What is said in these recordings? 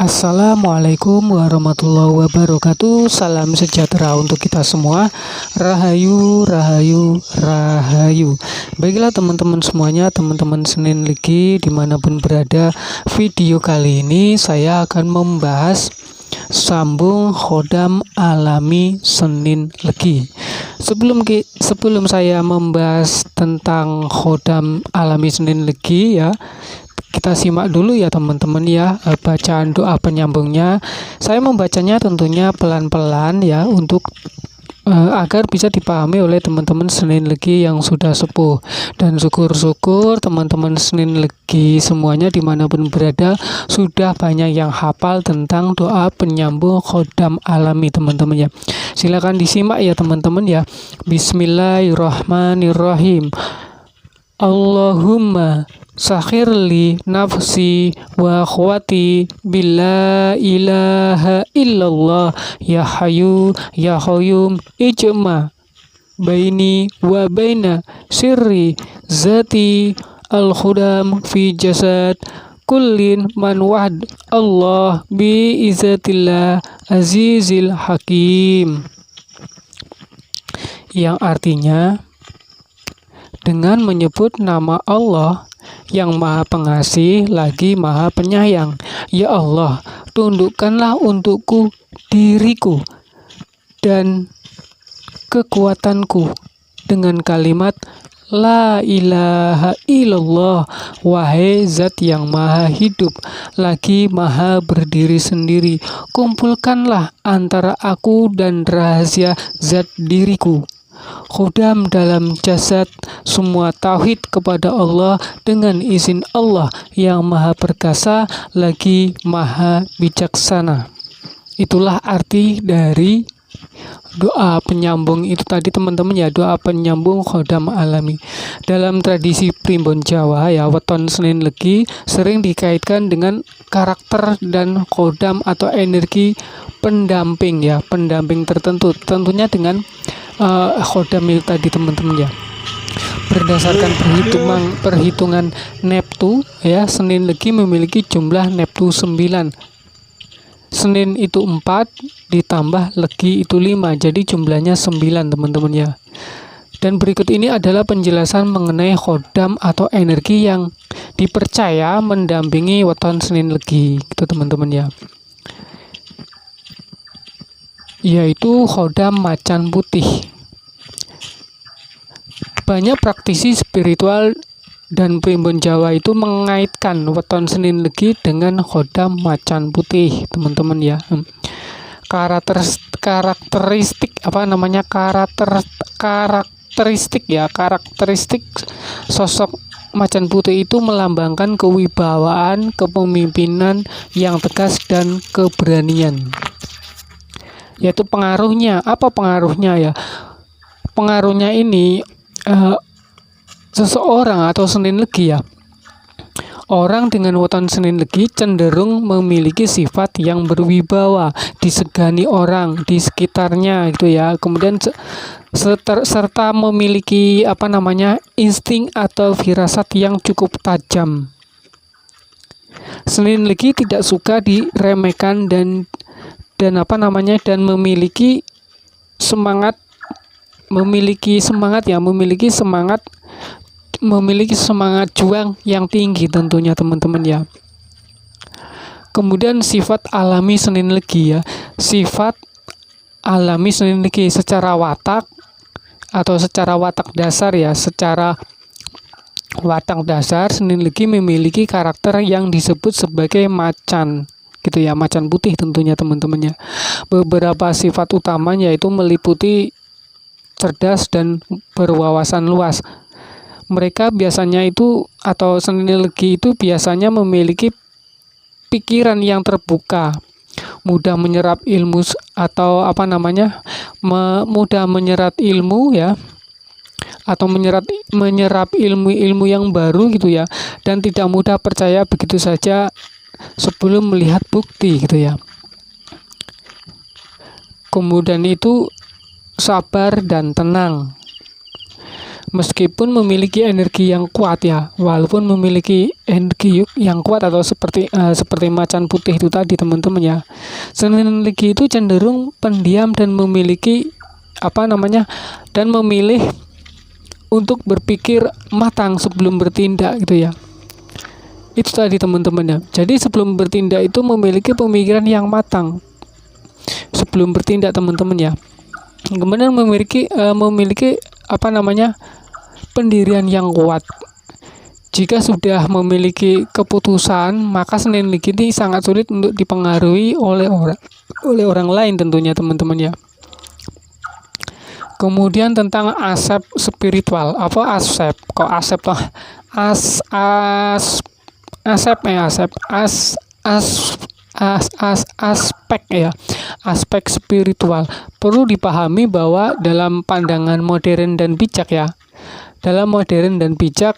Assalamualaikum warahmatullahi wabarakatuh. Salam sejahtera untuk kita semua. Rahayu, rahayu, rahayu. Baiklah teman-teman semuanya, teman-teman Senin Legi dimanapun berada. Video kali ini saya akan membahas sambung khodam alami Senin Legi. Sebelum saya membahas tentang khodam alami Senin Legi ya, kita simak dulu ya teman-teman ya, bacaan doa penyambungnya. Saya membacanya tentunya pelan-pelan ya, untuk agar bisa dipahami oleh teman-teman Senin Legi yang sudah sepuh. Dan syukur-syukur teman-teman Senin Legi semuanya dimanapun berada sudah banyak yang hafal tentang doa penyambung khodam alami teman-teman ya. Silakan disimak ya teman-teman ya. Bismillahirrahmanirrahim. Allahumma sakhirli nafsi wa akhwati bila ilaha illallah ya hayu ya qayyum ijma baini wa baina sirri zati al-khudam fi jasad kullin man wahd Allah bi izzatillah azizil hakim, yang artinya dengan menyebut nama Allah yang Maha Pengasih lagi Maha Penyayang. Ya Allah, tundukkanlah untukku diriku dan kekuatanku dengan kalimat La ilaha illallah, wahai zat yang maha hidup lagi maha berdiri sendiri, kumpulkanlah antara aku dan rahasia zat diriku. Khodam dalam jasad semua tauhid kepada Allah dengan izin Allah yang maha perkasa lagi maha bijaksana. Itulah arti dari doa penyambung itu tadi teman-teman ya, doa penyambung khodam alami. Dalam tradisi primbon Jawa ya, weton Senin Legi sering dikaitkan dengan karakter dan khodam atau energi pendamping ya, pendamping tertentu, tentunya dengan khodam itu tadi teman-teman ya. Berdasarkan perhitungan Neptu ya, Senin Legi memiliki jumlah Neptu 9. Senin itu 4 ditambah Legi itu 5, jadi jumlahnya 9 teman-teman ya. Dan berikut ini adalah penjelasan mengenai khodam atau energi yang dipercaya mendampingi weton Senin Legi gitu teman-teman ya, yaitu khodam macan putih. Banyak praktisi spiritual dan primbon Jawa itu mengaitkan weton Senin Legi dengan khodam macan putih teman-teman ya. Karakteristik sosok macan putih itu melambangkan kewibawaan, kepemimpinan yang tegas dan keberanian. Yaitu pengaruhnya, apa pengaruhnya ya? Pengaruhnya ini seseorang atau Senin Legi ya, orang dengan weton Senin Legi cenderung memiliki sifat yang berwibawa, disegani orang di sekitarnya gitu ya. Kemudian serta memiliki insting atau firasat yang cukup tajam. Senin Legi tidak suka diremehkan dan memiliki semangat juang yang tinggi tentunya teman-teman ya. Kemudian sifat alami Senin Legi ya. Sifat alami Senin Legi secara watak atau secara watak dasar ya, secara watak dasar Senin Legi memiliki karakter yang disebut sebagai macan gitu ya, macan putih tentunya teman-temannya. Beberapa sifat utamanya yaitu meliputi cerdas dan berwawasan luas. Mereka biasanya itu, atau Senin Legi itu biasanya memiliki pikiran yang terbuka, mudah menyerap ilmu mudah menyerap ilmu ya, atau menyerap ilmu-ilmu yang baru gitu ya, dan tidak mudah percaya begitu saja sebelum melihat bukti gitu ya. Kemudian itu sabar dan tenang. meskipun memiliki energi yang kuat ya, walaupun memiliki energi yang kuat atau seperti macan putih itu tadi teman-teman ya, Senin Legi itu cenderung pendiam dan memiliki dan memilih untuk berpikir matang sebelum bertindak gitu ya. Itu tadi teman-teman ya. Jadi sebelum bertindak itu memiliki pemikiran yang matang sebelum bertindak teman-teman ya. Kemudian memiliki pendirian yang kuat. Jika sudah memiliki keputusan, maka Senin Legi ini sangat sulit untuk dipengaruhi oleh orang lain tentunya teman-teman ya. Kemudian tentang asep spiritual. Apa asep? Kok asep toh? Aspek ya, aspek spiritual. Perlu dipahami bahwa dalam pandangan modern dan bijak ya,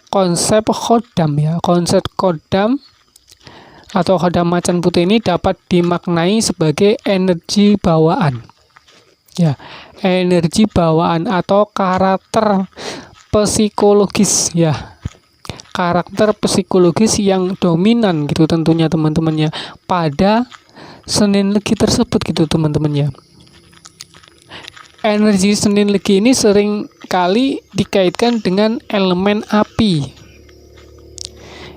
konsep khodam atau khodam macan putih ini dapat dimaknai sebagai energi bawaan ya, energi bawaan atau karakter psikologis ya, karakter psikologis yang dominan gitu tentunya teman-teman ya, pada Senin Legi tersebut gitu teman-teman ya. Energi Senin Legi ini sering kali dikaitkan dengan elemen api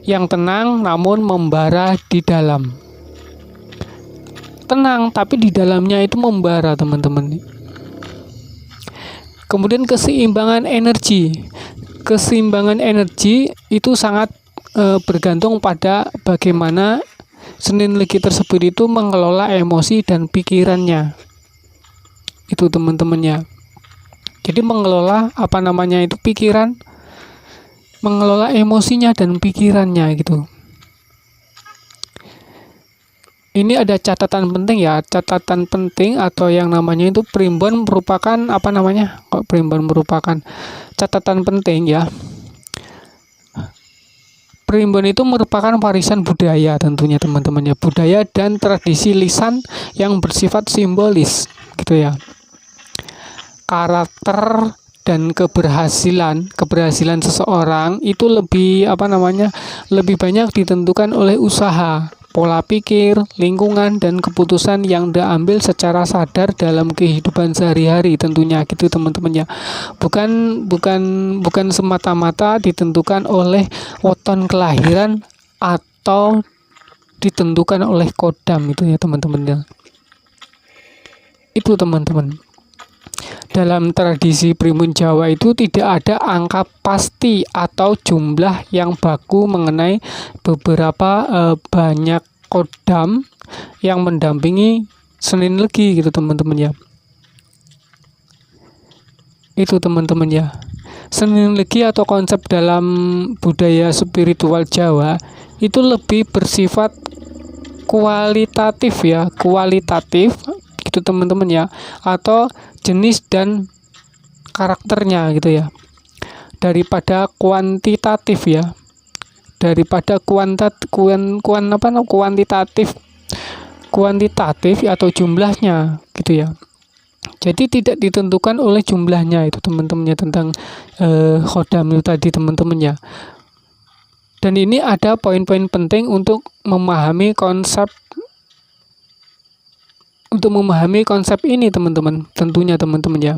yang tenang namun membara di dalam. Tenang tapi di dalamnya itu membara teman-teman. Kemudian keseimbangan energi itu sangat bergantung pada bagaimana Senin Legi tersebut itu mengelola emosi dan pikirannya. Itu teman-teman ya. Jadi mengelola pikiran, mengelola emosinya dan pikirannya gitu. Ini ada catatan penting ya, atau yang namanya itu primbon merupakan catatan penting ya. Primbon itu merupakan warisan budaya tentunya teman-teman ya, budaya dan tradisi lisan yang bersifat simbolis gitu ya. Karakter dan keberhasilan seseorang itu lebih banyak ditentukan oleh usaha, pola pikir, lingkungan, dan keputusan yang diambil secara sadar dalam kehidupan sehari-hari tentunya gitu teman-teman ya. Bukan semata-mata ditentukan oleh weton kelahiran atau ditentukan oleh kodam itu ya teman-teman ya. Itu teman-teman. Dalam tradisi primbon Jawa itu tidak ada angka pasti atau jumlah yang baku mengenai beberapa banyak kodam yang mendampingi Senin Legi gitu teman-teman ya. Itu teman-teman ya. Senin Legi atau konsep dalam budaya spiritual Jawa itu lebih bersifat kualitatif gitu teman-teman ya, atau jenis dan karakternya gitu ya, daripada kuantitatif ya, kuantitatif atau jumlahnya gitu ya. Jadi tidak ditentukan oleh jumlahnya itu teman-temannya tentang khodam itu tadi teman-teman ya. Dan ini ada poin-poin penting untuk memahami konsep ini teman-teman, tentunya teman-teman ya,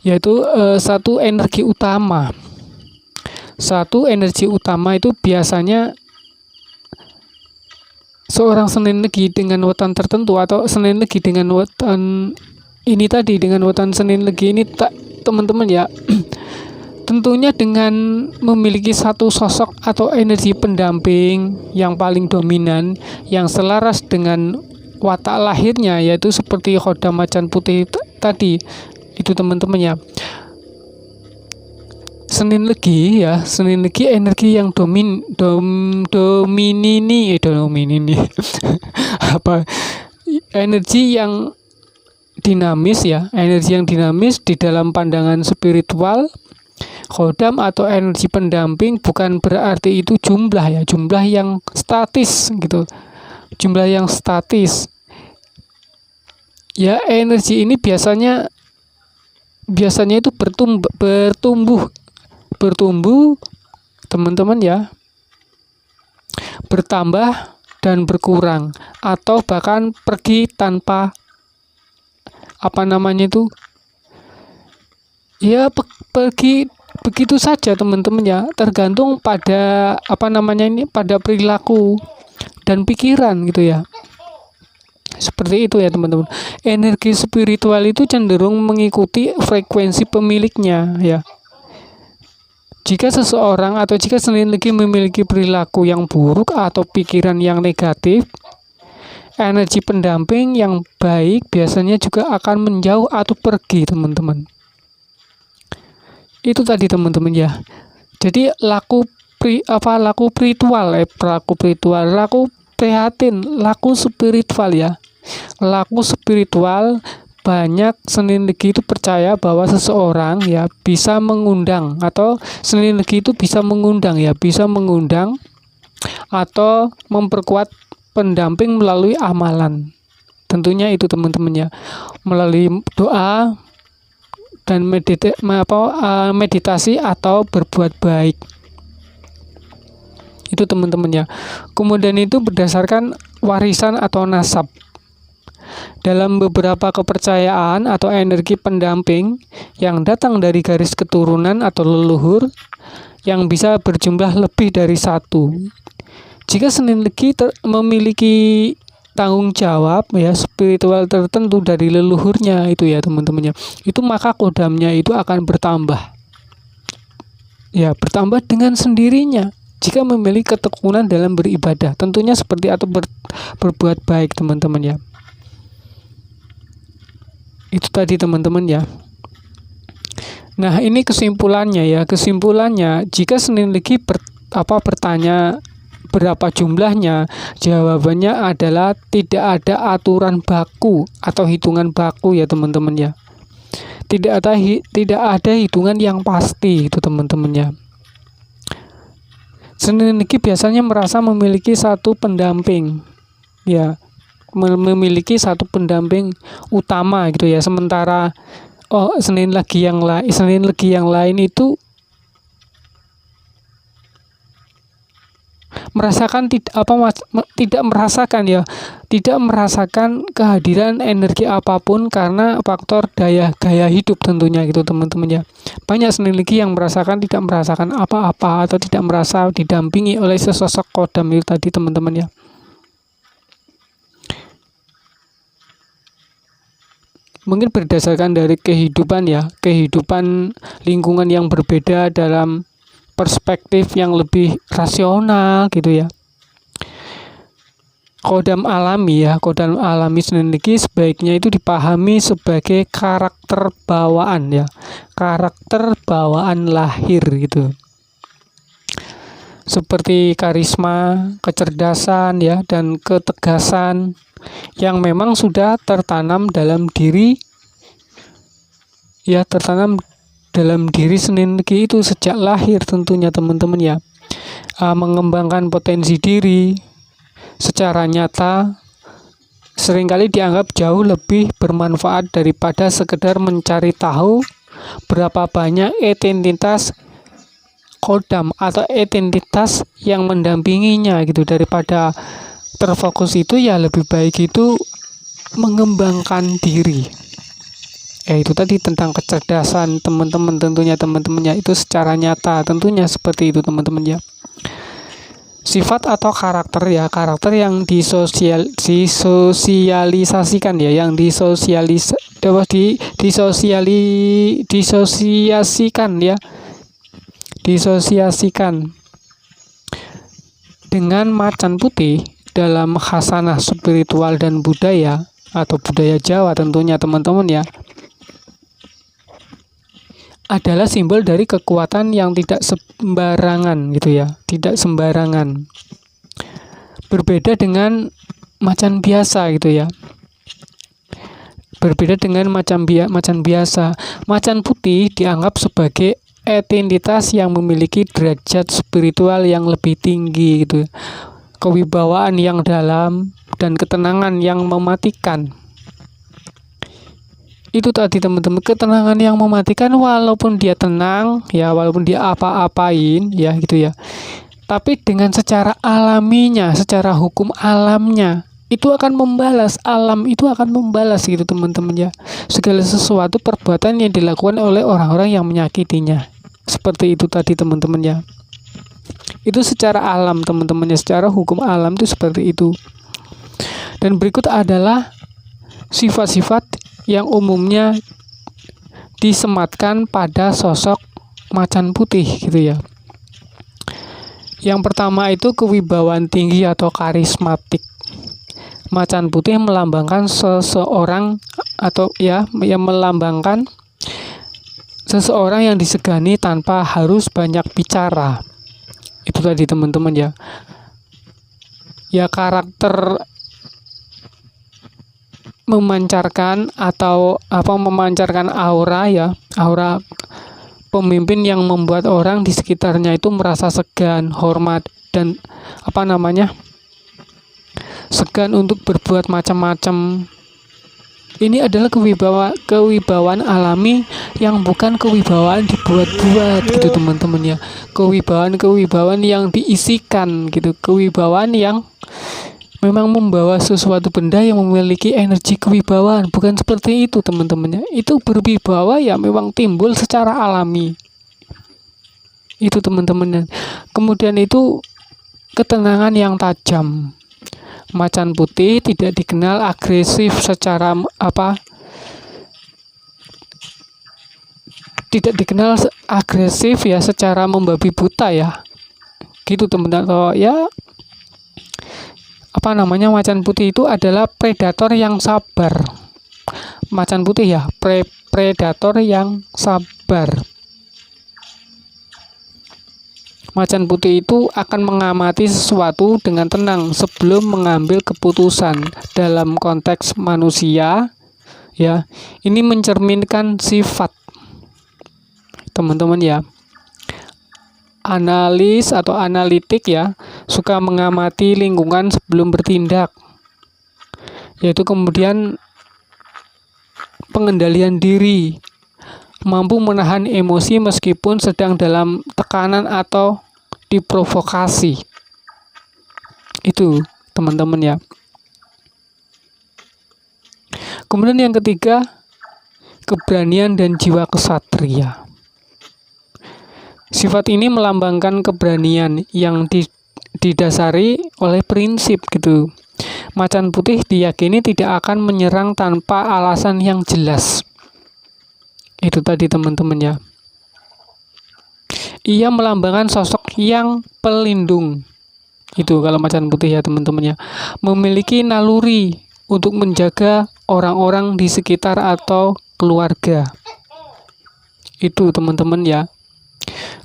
yaitu satu energi utama itu biasanya seorang Senin Legi dengan weton tertentu, atau Senin Legi dengan weton ini tadi, dengan weton Senin Legi ini teman-teman ya, tentunya dengan memiliki satu sosok atau energi pendamping yang paling dominan yang selaras dengan watak lahirnya, yaitu seperti khodam macan putih tadi itu teman-teman ya. Senin Legi energi yang energi yang dinamis di dalam pandangan spiritual. Khodam atau energi pendamping bukan berarti itu jumlah yang statis gitu. Ya, energi ini biasanya biasanya itu bertumbuh teman-teman ya, bertambah dan berkurang, atau bahkan pergi tanpa pergi begitu saja teman-teman ya, tergantung pada pada perilaku dan pikiran gitu ya. Seperti itu ya teman-teman. Energi spiritual itu cenderung mengikuti frekuensi pemiliknya ya. Jika seseorang atau jika Senin Legi memiliki perilaku yang buruk atau pikiran yang negatif, energi pendamping yang baik biasanya juga akan menjauh atau pergi teman-teman. Itu tadi teman-teman ya. Jadi laku prihatin, laku spiritual ya. Laku spiritual, banyak Senin Legi itu percaya bahwa seseorang ya bisa mengundang, atau Senin Legi itu bisa mengundang atau memperkuat pendamping melalui amalan. Tentunya itu teman-teman ya, melalui doa dan meditasi atau berbuat baik. Itu teman-teman ya. Kemudian itu berdasarkan warisan atau nasab. Dalam beberapa kepercayaan atau energi pendamping yang datang dari garis keturunan atau leluhur yang bisa berjumlah lebih dari satu. Jika Senin Legi memiliki tanggung jawab ya spiritual tertentu dari leluhurnya itu ya teman-teman ya, itu maka kodamnya itu akan bertambah. Ya, bertambah dengan sendirinya jika memiliki ketekunan dalam beribadah. Tentunya seperti atau berbuat baik teman-teman ya. Itu tadi teman-teman ya. Nah, ini kesimpulannya ya. Kesimpulannya, jika Senin Legi bertanya berapa jumlahnya, jawabannya adalah tidak ada aturan baku atau hitungan baku ya teman-teman ya. Tidak ada hitungan yang pasti itu teman-teman ya. Senin Legi biasanya merasa memiliki satu pendamping ya, memiliki satu pendamping utama gitu ya. Sementara Senin Legi yang lain itu tidak merasakan kehadiran energi apapun karena faktor gaya hidup tentunya gitu teman-teman ya. Banyak Senin Legi yang tidak merasakan apa-apa atau tidak merasa didampingi oleh sesosok kodam itu tadi teman-teman ya. Mungkin berdasarkan dari kehidupan lingkungan yang berbeda dalam perspektif yang lebih rasional gitu ya. Kodam alami Senin Legi sebaiknya itu dipahami sebagai karakter bawaan ya, karakter bawaan lahir gitu, seperti karisma, kecerdasan ya, dan ketegasan yang memang sudah tertanam dalam diri Senin Legi itu sejak lahir tentunya teman-teman ya. Mengembangkan potensi diri secara nyata seringkali dianggap jauh lebih bermanfaat daripada sekedar mencari tahu berapa banyak identitas kodam atau identitas yang mendampinginya gitu. Daripada terfokus itu ya lebih baik itu mengembangkan diri. Itu tadi tentang kecerdasan teman-teman tentunya teman-teman ya, itu secara nyata tentunya seperti itu teman-teman ya. Sifat atau karakter yang disosialisasikan ya, yang disosiasikan dengan macan putih dalam khasanah spiritual dan budaya atau budaya Jawa tentunya teman-teman ya, adalah simbol dari kekuatan yang tidak sembarangan gitu ya, tidak sembarangan. Berbeda dengan macan biasa gitu ya. Berbeda dengan macan biasa. Macan putih dianggap sebagai entitas yang memiliki derajat spiritual yang lebih tinggi gitu. Kewibawaan yang dalam dan ketenangan yang mematikan. Itu tadi teman-teman, ketenangan yang mematikan walaupun dia tenang ya, walaupun dia apa-apain ya gitu ya. Tapi dengan secara alaminya, secara hukum alamnya itu akan membalas, alam itu akan membalas gitu teman-teman ya. Segala sesuatu perbuatan yang dilakukan oleh orang-orang yang menyakitinya. Seperti itu tadi teman-teman ya. Itu secara alam teman-teman ya, secara hukum alam itu seperti itu. Dan berikut adalah sifat-sifat yang umumnya disematkan pada sosok macan putih gitu ya. Yang pertama itu kewibawaan tinggi atau karismatik. Macan putih melambangkan seseorang atau ya yang melambangkan seseorang yang disegani tanpa harus banyak bicara. Itu tadi teman-teman ya. Ya karakter memancarkan atau memancarkan aura ya, aura pemimpin yang membuat orang di sekitarnya itu merasa segan, hormat dan segan untuk berbuat macam-macam. Ini adalah kewibawaan alami yang bukan kewibawaan dibuat-buat gitu teman-teman ya. Kewibawaan yang diisikan gitu, kewibawaan yang memang membawa sesuatu benda yang memiliki energi kewibawaan, bukan seperti itu teman-teman ya. Itu berwibawa ya memang timbul secara alami. Itu teman-teman. Kemudian itu ketenangan yang tajam. Macan putih tidak dikenal agresif secara tidak dikenal agresif ya secara membabi buta ya. Gitu teman-teman. Oh, ya macan putih itu adalah predator yang sabar. Macan putih ya, predator yang sabar. Macan putih itu akan mengamati sesuatu dengan tenang sebelum mengambil keputusan. Dalam konteks manusia ya, ini mencerminkan sifat teman-teman ya. Analis atau analitik ya, suka mengamati lingkungan sebelum bertindak. Yaitu kemudian pengendalian diri, mampu menahan emosi meskipun sedang dalam tekanan atau diprovokasi. Itu teman-teman ya. Kemudian yang ketiga, keberanian dan jiwa kesatria. Sifat ini melambangkan keberanian yang didasari oleh prinsip gitu. Macan putih diyakini tidak akan menyerang tanpa alasan yang jelas. Itu tadi teman-teman ya. Ia melambangkan sosok yang pelindung. Itu kalau macan putih ya teman-teman ya. Memiliki naluri untuk menjaga orang-orang di sekitar atau keluarga. Itu teman-teman ya.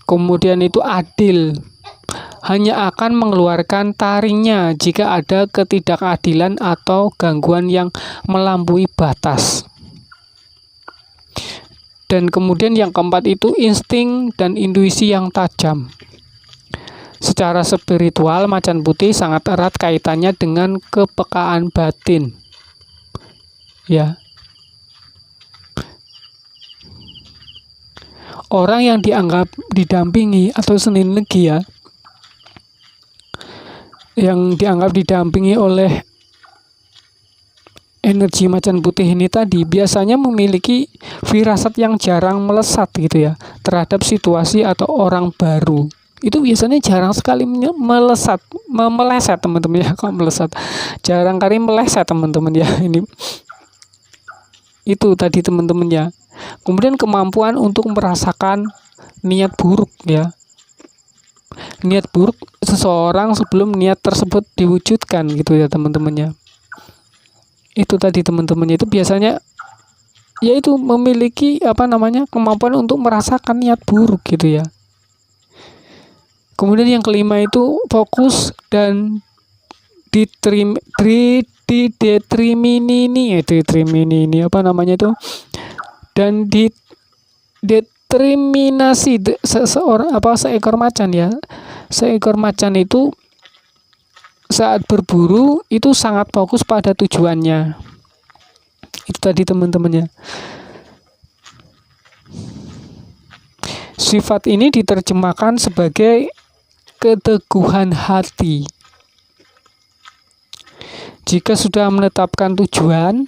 Kemudian itu adil, hanya akan mengeluarkan taringnya jika ada ketidakadilan atau gangguan yang melampaui batas. Dan kemudian yang keempat itu insting dan intuisi yang tajam. Secara spiritual, macan putih sangat erat kaitannya dengan kepekaan batin. Ya. Orang yang dianggap didampingi atau Senin Legi ya, yang dianggap didampingi oleh energi macan putih ini tadi biasanya memiliki firasat yang jarang melesat gitu ya terhadap situasi atau orang baru. Itu biasanya jarang sekali meleset teman-teman ya. Kok melesat? Jarang kali meleset teman-teman ya. Ini itu tadi teman-teman ya. Kemudian kemampuan untuk merasakan niat buruk ya. Niat buruk seseorang sebelum niat tersebut diwujudkan gitu ya teman-teman ya. Itu tadi teman-teman itu biasanya yaitu memiliki kemampuan untuk merasakan niat buruk gitu ya. Kemudian yang kelima itu fokus dan determinini itu dan determinasi seekor macan ya. Seekor macan itu saat berburu itu sangat fokus pada tujuannya. Itu tadi teman-teman ya. Sifat ini diterjemahkan sebagai keteguhan hati. Jika sudah menetapkan tujuan,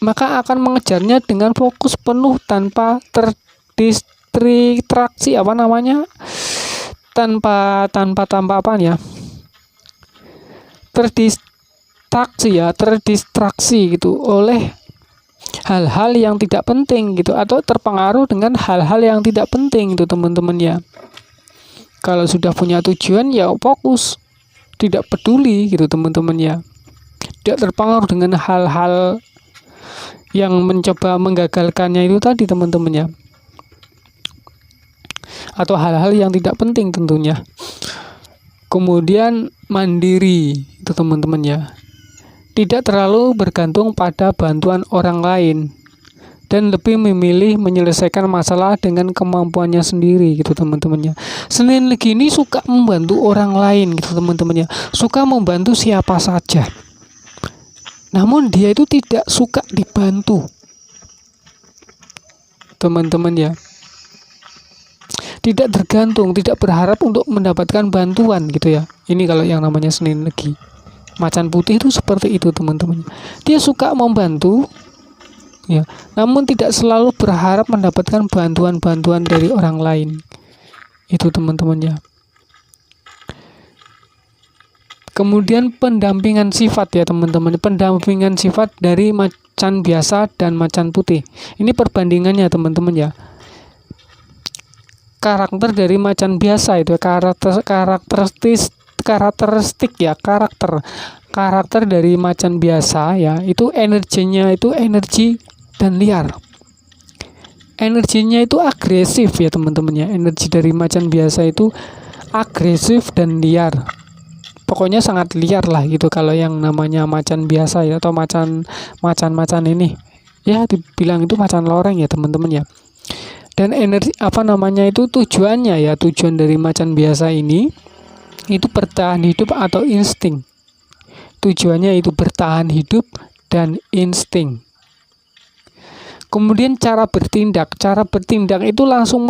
maka akan mengejarnya dengan fokus penuh tanpa terdistraksi terdistraksi gitu oleh hal-hal yang tidak penting gitu, atau terpengaruh dengan hal-hal yang tidak penting itu teman-teman ya. Kalau sudah punya tujuan ya fokus, tidak peduli gitu teman-teman ya, tidak terpengaruh dengan hal-hal yang mencoba menggagalkannya itu tadi teman-teman ya, atau hal-hal yang tidak penting tentunya. Kemudian mandiri itu teman-teman ya, tidak terlalu bergantung pada bantuan orang lain dan lebih memilih menyelesaikan masalah dengan kemampuannya sendiri gitu teman-teman ya. Senin Legi ini suka membantu orang lain gitu teman-teman ya, suka membantu siapa saja, namun dia itu tidak suka dibantu teman-teman ya, tidak tergantung, tidak berharap untuk mendapatkan bantuan gitu ya. Ini kalau yang namanya Senin Legi. Macan putih itu seperti itu teman-teman, dia suka membantu ya, namun tidak selalu berharap mendapatkan bantuan-bantuan dari orang lain itu teman-teman ya. Kemudian pendampingan sifat ya teman-teman, pendampingan sifat dari macan biasa dan macan putih. Ini perbandingannya teman-teman ya. Karakter dari macan biasa itu karakter dari macan biasa ya, itu energinya itu energi dan liar. Energinya itu agresif ya teman-teman ya. Energi dari macan biasa itu agresif dan liar. Pokoknya sangat liar lah gitu kalau yang namanya macan biasa ya, atau macan ini ya dibilang itu macan loreng ya teman-teman ya. Dan energi tujuannya ya, tujuan dari macan biasa ini itu bertahan hidup atau insting. Tujuannya itu bertahan hidup dan insting. Kemudian cara bertindak itu langsung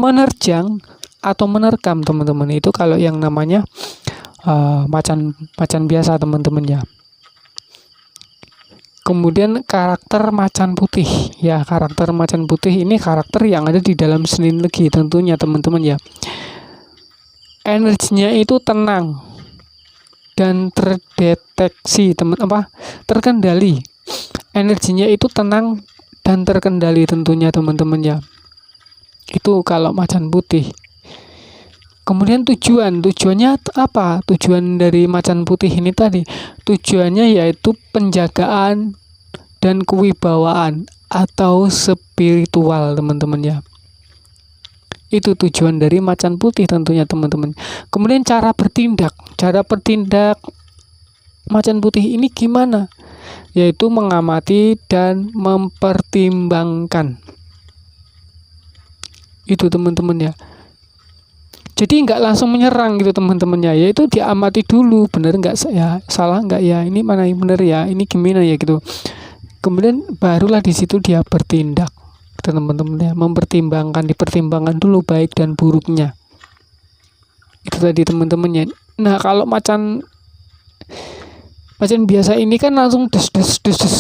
menerjang atau menerkam teman-teman. Itu kalau yang namanya macan biasa teman-teman ya. Kemudian karakter macan putih ya, karakter macan putih ini karakter yang ada di dalam Senin Legi tentunya teman-teman ya. Energinya itu tenang dan terkendali. Energinya itu tenang dan terkendali tentunya teman-teman ya. Itu kalau macan putih. Kemudian tujuannya apa? Tujuan dari macan putih ini tadi, tujuannya yaitu penjagaan dan kewibawaan atau spiritual teman-teman ya. Itu tujuan dari macan putih tentunya teman-teman. Kemudian cara bertindak macan putih ini gimana? Yaitu mengamati dan mempertimbangkan. Itu teman-teman ya. Jadi nggak langsung menyerang gitu teman-temannya, yaitu diamati dulu, bener nggak ya, salah nggak ya, ini mana yang bener ya, ini gimana ya gitu. Kemudian barulah di situ dia bertindak, teman-teman ya, dipertimbangkan dulu baik dan buruknya. Itu tadi teman-teman ya. Nah kalau macan biasa ini kan langsung des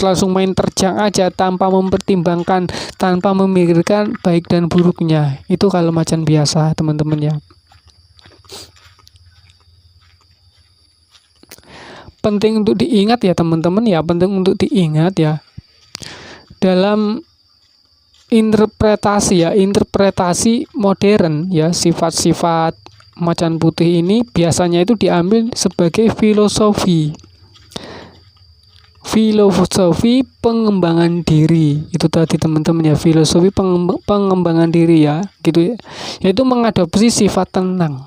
langsung main terjang aja tanpa mempertimbangkan, tanpa memikirkan baik dan buruknya. Itu kalau macan biasa teman-teman ya. Penting untuk diingat ya teman-teman ya, penting untuk diingat ya dalam interpretasi modern ya, sifat-sifat macan putih ini biasanya itu diambil sebagai filosofi pengembangan diri. Itu tadi teman-teman ya, filosofi pengembangan diri ya gitu ya, yaitu mengadopsi sifat tenang,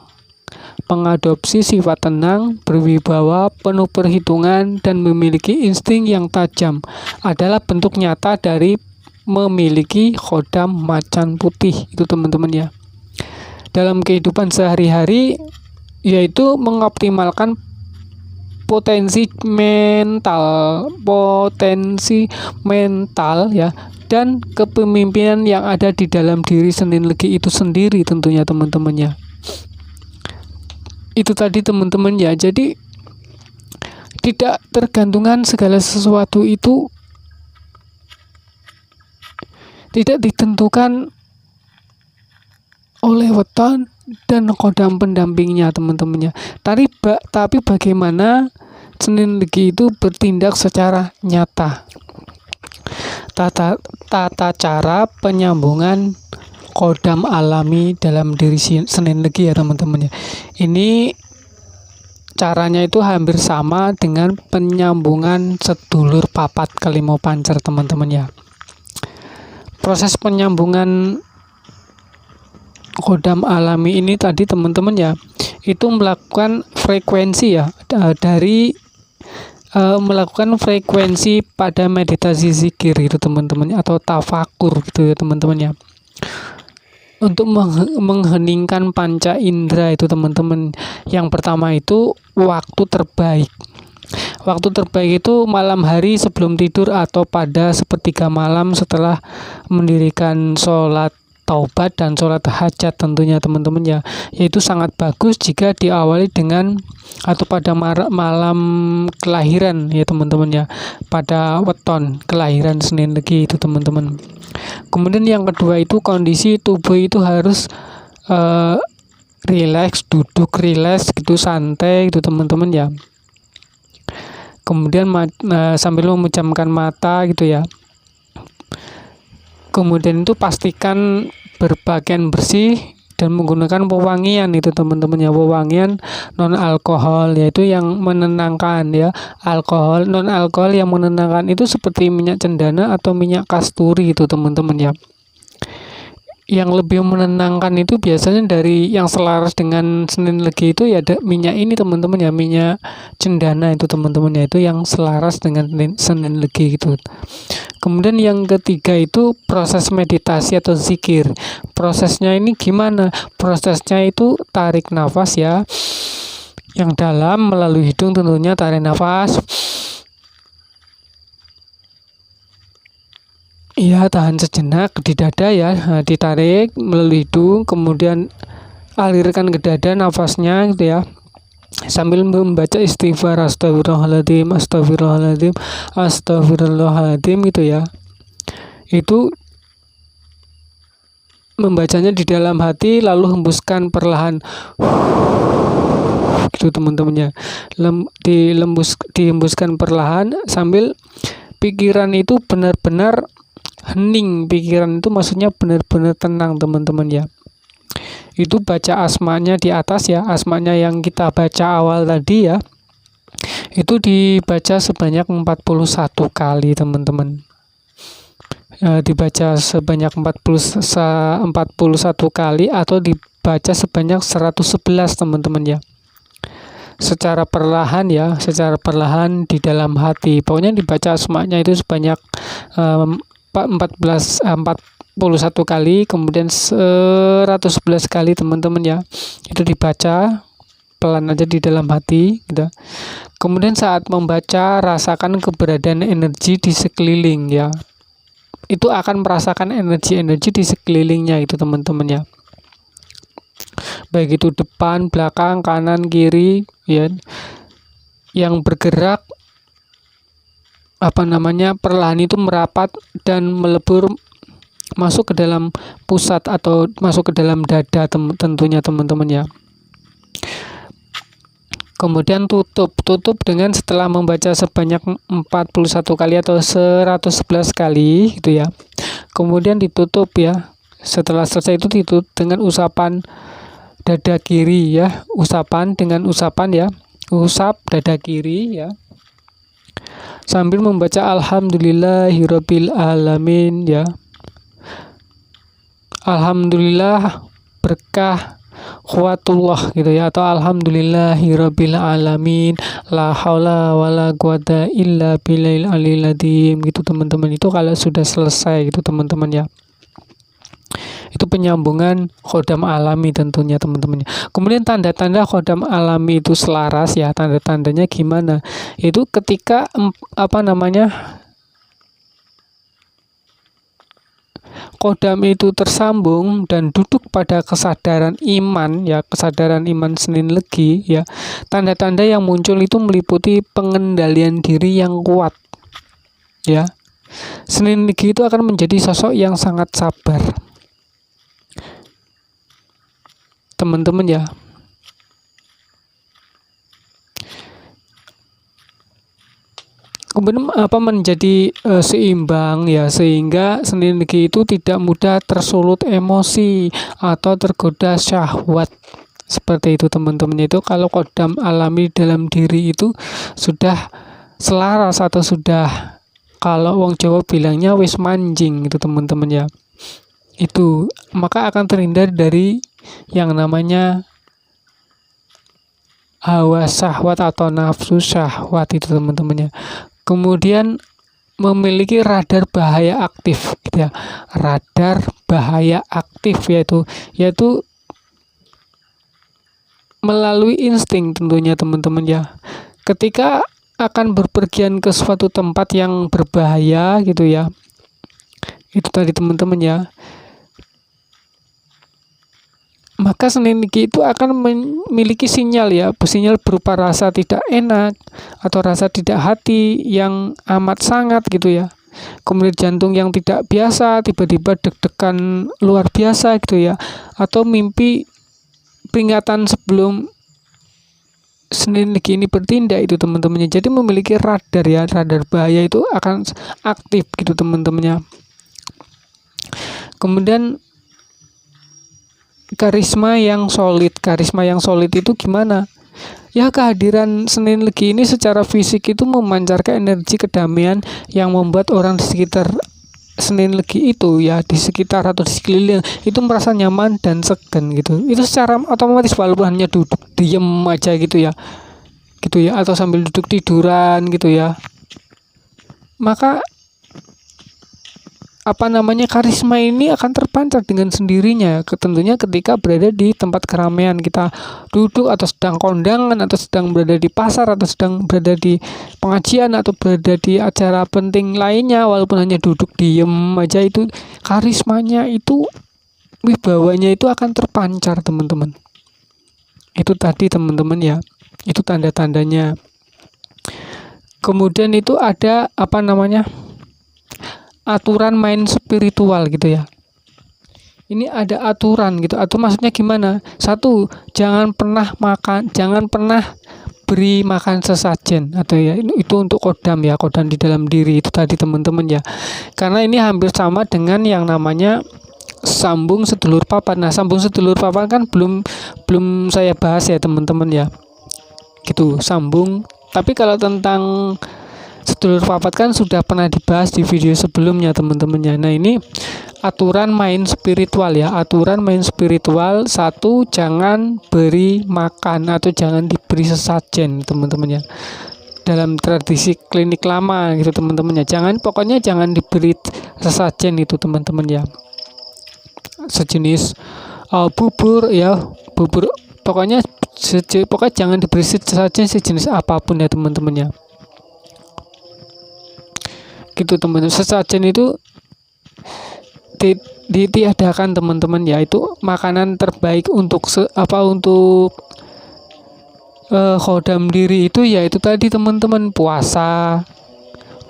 berwibawa, penuh perhitungan, dan memiliki insting yang tajam adalah bentuk nyata dari memiliki khodam macan putih. Itu teman-teman ya. Dalam kehidupan sehari-hari yaitu mengoptimalkan potensi mental ya, dan kepemimpinan yang ada di dalam diri Senin Legi itu sendiri tentunya teman-teman ya. Itu tadi teman-teman ya. Jadi tidak tergantungan segala sesuatu itu tidak ditentukan oleh weton dan kodam pendampingnya teman-temannya. Tapi bagaimana Senin Legi itu bertindak secara nyata. Tata cara penyambungan kodam alami dalam diri Senin Legi ya teman-teman ya. Ini caranya itu hampir sama dengan penyambungan sedulur papat kelima pancer teman-teman ya. Proses penyambungan kodam alami ini tadi teman-teman ya, itu melakukan frekuensi ya, melakukan frekuensi pada meditasi zikir itu teman-teman, atau tafakur gitu ya teman-teman ya, untuk mengheningkan panca indera itu teman-teman. Yang pertama itu waktu terbaik. Waktu terbaik itu malam hari sebelum tidur atau pada sepertiga malam setelah mendirikan sholat taubat dan sholat hajat tentunya teman-teman ya. Yaitu sangat bagus jika diawali dengan atau pada malam kelahiran ya teman-teman ya, pada weton kelahiran Senin Legi itu teman-teman. Kemudian yang kedua itu kondisi tubuh itu harus rileks, duduk rileks gitu, santai gitu teman-teman ya. Kemudian sambil memejamkan mata gitu ya. Kemudian itu pastikan berpakaian bersih dan menggunakan pewangian itu teman-teman ya, pewangian non alkohol, yaitu yang menenangkan ya. Non alkohol yang menenangkan itu seperti minyak cendana atau minyak kasturi itu teman-teman ya. Yang lebih menenangkan itu biasanya dari yang selaras dengan Senin Legi itu ya ada minyak ini teman-teman ya, minyak cendana itu teman-teman ya, itu yang selaras dengan Senin Legi gitu. Kemudian yang ketiga itu proses meditasi atau zikir. Prosesnya ini gimana? Prosesnya itu tarik nafas ya, yang dalam melalui hidung tentunya, tarik nafas. Iya, tahan sejenak di dada ya, ditarik melalui hidung, kemudian alirkan ke dada nafasnya gitu ya, sambil membaca istighfar, astagfirullahaladzim, astagfirullahaladzim, astagfirullahaladzim gitu ya. Itu membacanya di dalam hati, lalu hembuskan perlahan gitu teman-teman ya. Dihembuskan perlahan sambil pikiran itu benar-benar hening. Pikiran itu maksudnya benar-benar tenang teman-teman ya. Itu baca asmanya di atas ya, asmanya yang kita baca awal tadi ya, itu dibaca sebanyak 41 kali teman-teman. Dibaca sebanyak 41 kali atau dibaca sebanyak 111 teman-teman ya. Secara perlahan ya, secara perlahan di dalam hati. Pokoknya dibaca asmanya itu sebanyak 41 kali, kemudian 111 kali teman-teman ya. Itu dibaca pelan aja di dalam hati gitu. Kemudian saat membaca rasakan keberadaan energi di sekeliling ya. Itu akan merasakan energi-energi di sekelilingnya itu teman-teman ya. Baik itu depan, belakang, kanan, kiri ya, yang bergerak perlahan itu merapat dan melebur masuk ke dalam pusat atau masuk ke dalam dada tentunya teman-teman ya. Kemudian tutup dengan setelah membaca sebanyak 41 kali atau 111 kali gitu ya. Kemudian ditutup ya. Setelah selesai itu ditutup dengan usapan dada kiri ya, usapan ya, usap dada kiri ya, sambil membaca alhamdulillahirabbil alamin ya. Alhamdulillah berkah kuatullah gitu ya, atau alhamdulillahirabbil alamin la haula wala quwata illa billahil aliyil azim gitu teman-teman. Itu kalau sudah selesai gitu teman-teman ya. Itu penyambungan khodam alami tentunya teman-teman. Kemudian tanda-tanda khodam alami itu selaras ya, tanda-tandanya gimana? Itu ketika kodam itu tersambung dan duduk pada kesadaran iman ya, kesadaran iman Senin Legi ya. Tanda-tanda yang muncul itu meliputi pengendalian diri yang kuat ya. Senin Legi itu akan menjadi sosok yang sangat sabar teman-teman ya. Kemudian menjadi seimbang ya, sehingga Senin Legi itu tidak mudah tersulut emosi atau tergoda syahwat. Seperti itu teman-teman. Itu kalau kodam alami dalam diri itu sudah selaras atau sudah, kalau wong Jawa bilangnya wis manjing gitu teman-teman ya. Itu maka akan terhindar dari yang namanya hawa syahwat atau nafsu syahwat itu teman-teman ya. Kemudian memiliki radar bahaya aktif gitu ya. Radar bahaya aktif yaitu melalui insting tentunya teman-teman ya. Ketika akan berpergian ke suatu tempat yang berbahaya gitu ya. Itu tadi teman-teman ya. Maka Senin Legi itu akan memiliki sinyal ya, sinyal berupa rasa tidak enak atau rasa tidak hati yang amat sangat gitu ya. Kemudian jantung yang tidak biasa, tiba-tiba deg-degan luar biasa gitu ya. Atau mimpi peringatan sebelum Senin Legi ini bertindak itu teman-temannya. Jadi memiliki radar ya, radar bahaya itu akan aktif gitu teman-temannya. Kemudian karisma yang solid itu gimana? Ya, kehadiran Senin Legi ini secara fisik itu memancarkan energi kedamaian yang membuat orang di sekitar Senin Legi itu ya, di sekitar atau di sekeliling itu merasa nyaman dan segan gitu. Itu secara otomatis walaupun hanya duduk diem aja gitu ya, atau sambil duduk tiduran gitu ya. Maka karisma ini akan terpancar dengan sendirinya, tentunya ketika berada di tempat keramaian, kita duduk atau sedang kondangan atau sedang berada di pasar atau sedang berada di pengajian atau berada di acara penting lainnya, walaupun hanya duduk diem aja, itu karismanya itu, wibawanya itu akan terpancar teman-teman. Itu tadi teman-teman ya, itu tanda-tandanya. Kemudian itu ada aturan main spiritual gitu ya. Ini ada aturan gitu. Atau maksudnya gimana? Satu, jangan pernah beri makan sesajen atau ya, itu untuk kodam ya, kodam di dalam diri itu tadi teman-teman ya. Karena ini hampir sama dengan yang namanya sambung sedulur papan. Nah, sambung sedulur papan kan belum saya bahas ya teman-teman ya. Gitu, sambung. Tapi kalau tentang sedulur papat kan sudah pernah dibahas di video sebelumnya teman-temannya. Nah, ini aturan main spiritual ya. Aturan main spiritual, satu, jangan beri makan atau jangan diberi sesajen teman-temannya. Dalam tradisi klinik lama gitu teman-temannya. Pokoknya jangan diberi sesajen itu teman-teman ya. Sejenis bubur ya, bubur. Pokoknya jangan diberi sesajen sejenis apapun ya teman-temannya. Gitu teman-teman. Sesajen itu ditiadakan teman-teman ya. Itu makanan terbaik untuk khodam diri itu ya, itu tadi teman-teman, puasa,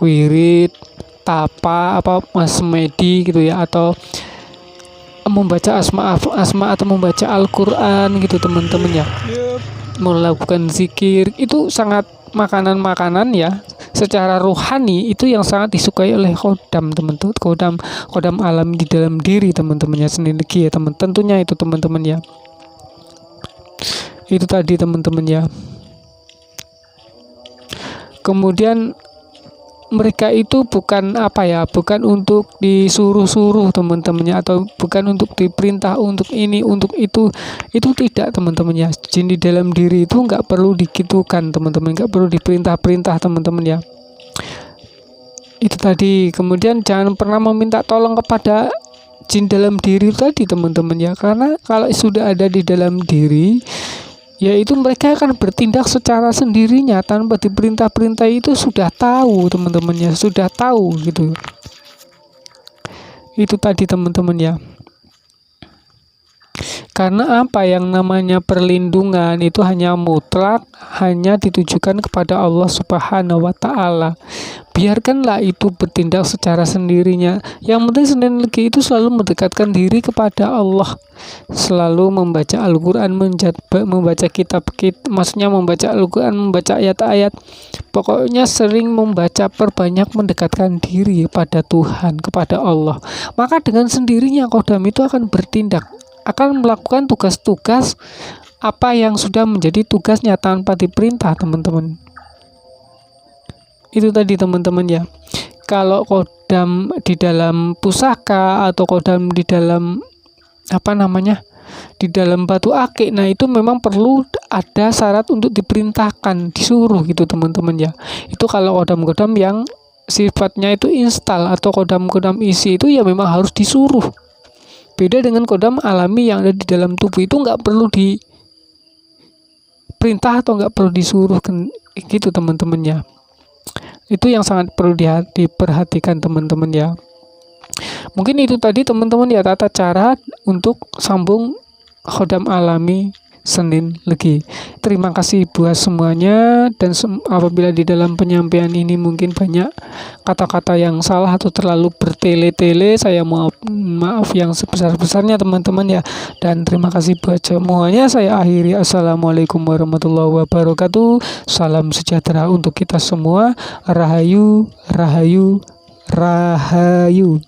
wirid, tapa, masmedi gitu ya, atau membaca asma atau membaca Al-Qur'an gitu teman-teman ya. Melakukan zikir itu sangat makanan-makanan ya, secara rohani itu yang sangat disukai oleh kodam teman-teman, kodam alam di dalam diri teman-temannya Senin Legi ya tentunya itu teman-teman ya. Itu tadi teman-teman ya. Kemudian mereka itu bukan untuk disuruh-suruh teman-temannya, atau bukan untuk diperintah untuk ini untuk itu tidak teman-teman ya. Jin di dalam diri itu nggak perlu digitukan teman-teman, nggak perlu diperintah-perintah teman-teman ya. Itu tadi. Kemudian jangan pernah meminta tolong kepada jin dalam diri tadi teman-teman ya. Karena kalau sudah ada di dalam diri, yaitu mereka akan bertindak secara sendirinya tanpa diperintah-perintah. Itu sudah tahu teman-teman ya, sudah tahu gitu. Itu tadi teman-teman ya. Karena apa, yang namanya perlindungan itu hanya mutlak, hanya ditujukan kepada Allah Subhanahu wa Ta'ala. Biarkanlah itu bertindak secara sendirinya. Yang penting Senin Legi itu selalu mendekatkan diri kepada Allah, selalu membaca Al-Quran, membaca kitab, maksudnya membaca Al-Quran, membaca ayat-ayat. Pokoknya sering membaca, perbanyak mendekatkan diri pada Tuhan, kepada Allah. Maka dengan sendirinya Kodam itu akan bertindak, akan melakukan tugas-tugas apa yang sudah menjadi tugasnya tanpa diperintah teman-teman. Itu tadi teman-teman ya. Kalau Kodam di dalam pusaka atau Kodam di dalam di dalam batu akik, nah itu memang perlu ada syarat untuk diperintahkan, disuruh gitu teman-teman ya. Itu kalau Kodam-Kodam yang sifatnya itu instal atau Kodam-Kodam isi itu ya memang harus disuruh. Beda dengan Kodam alami yang ada di dalam tubuh, itu nggak perlu diperintah atau nggak perlu disuruh gitu teman-teman ya. Itu yang sangat perlu diperhatikan teman-teman ya. Mungkin itu tadi teman-teman ya, tata cara untuk sambung Kodam alami Senin Legi. Terima kasih buat semuanya, dan apabila di dalam penyampaian ini mungkin banyak kata-kata yang salah atau terlalu bertele-tele, saya maaf yang sebesar-besarnya teman-teman ya. Dan terima kasih buat semuanya. Saya akhiri. Assalamualaikum warahmatullahi wabarakatuh. Salam sejahtera untuk kita semua. Rahayu, rahayu, rahayu.